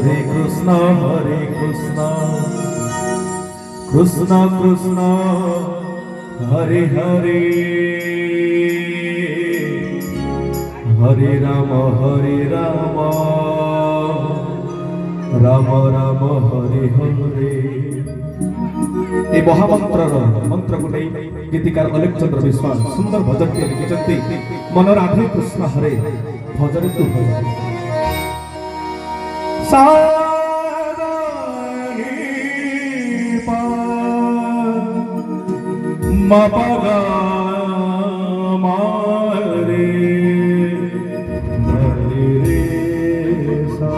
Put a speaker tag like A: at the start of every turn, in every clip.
A: Hare Krishna, Krishna Krishna, Hare Hare, Hare Rama, Hare Rama, Rama Rama, Hare Hare। এই মহামন্ত্রর মন্ত্রକୁ ନେଇ ଗୀତିକାର ଅଲେଖ ଚନ୍ଦ୍ର ବିଶ୍ୱାଳ ସୁନ୍ଦର ଭଜନଟିଏ ଲେଖିଛନ୍ତି। ମନ ରାଧେ କୃଷ୍ଣ ହରେ ଭଜରେ ତୁ ଭଜ ମାପଗା ମାରେ ରେ ସା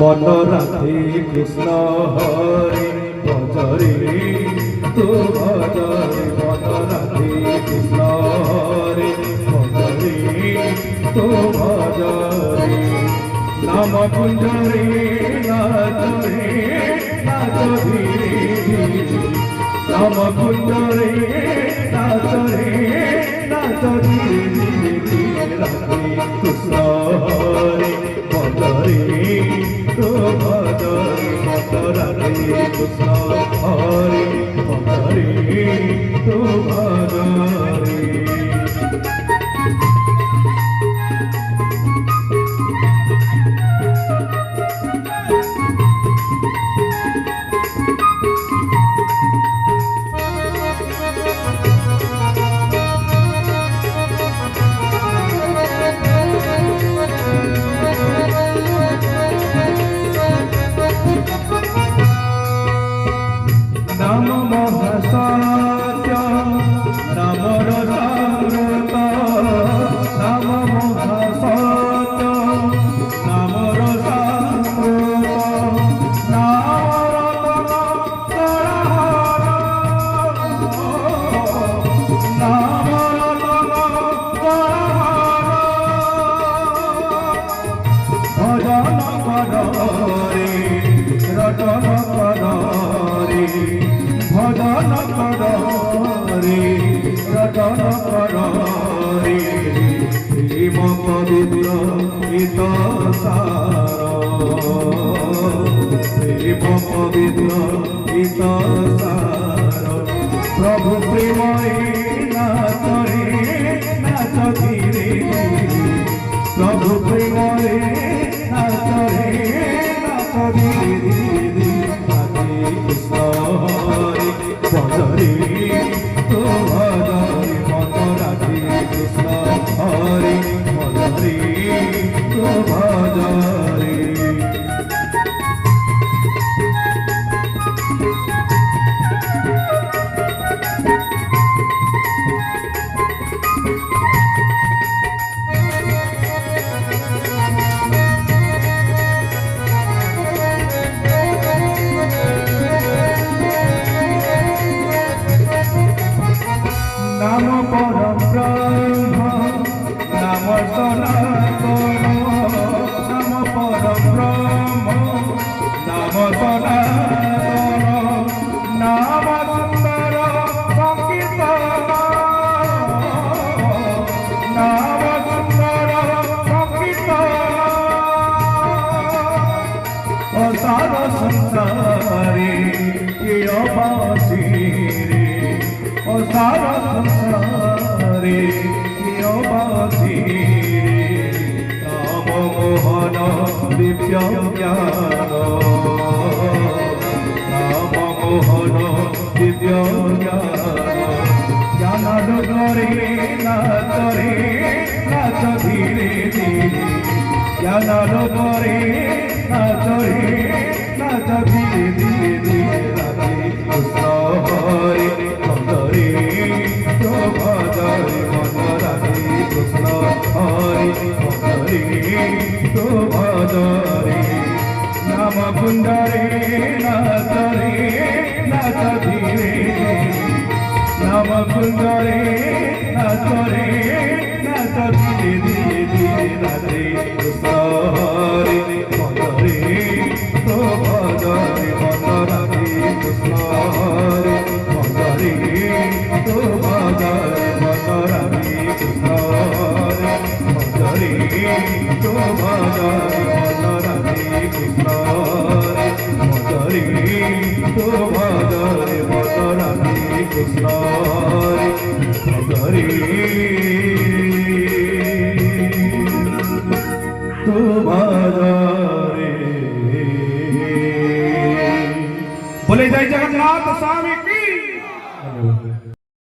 A: मन राधे कृष्ण हरे भजरे तू भजरे मन राधे कृष्ण हरे भजरे तू भजरे नाम कुंजरे नाचरे नाच धीरे नाम कुंजरे नाचरे नाच धीरे राधे कृष्ण हरे भजरे तो भजरे मन राधे कृष्ण हरे भजरे तो भजरे। नाम महासत्य नाम रसामृत नाम महासत्य नाम रसामृत नाम रतन नाम रतन भजन कर रे रतन कर भजन कर रे रतन कर रे प्रेम पवित्र इत सार प्रेम पवित्र इत सार प्रभु प्रेम नाच रे नाच धीरे प्रभु प्रेम नाच रे नाच धीरे राधे कृष्ण भजरे तो भजरे मन राधे कृष्ण हरे भजरे तो भजरे। नाम परम ब्रह्म नाम सनातन नाम परम ब्रह्म नाम सनातन नाम सुंदर संकीर्तन नाम सुंदर संकीर्तन असार संसारे बासी सारा संसारे बासी नाम मोहन दिव्य ज्ञान नाम मोहन दिव्य ज्ञान डोरे नाच धीरे धीरे ज्ञान डोरे नाच धीरे धीरे धीरे राधे कृष्ण हरे भजरे तो भजरे मन राधे कृष्ण हरे भजरे तो भजरे नाम कुंजरे नाच धीरे কুঞ্জরে নাচরে নাচ ধীরে ধীরে ধীরে রাধে কৃষ্ণ হরে মনরে তো ভজরে মন রাধে কৃষ্ণ হরে মনরে তো ভজরে মন রাধে কৃষ্ণ হরে মনরে তো ভজরে মন রাধে কৃষ্ণ হরে মনরে তো ভজরে মন রাধে কৃষ্ণ হরে মনরে তো ভজরে। বলে জয় জগন্নাথ স্বামী।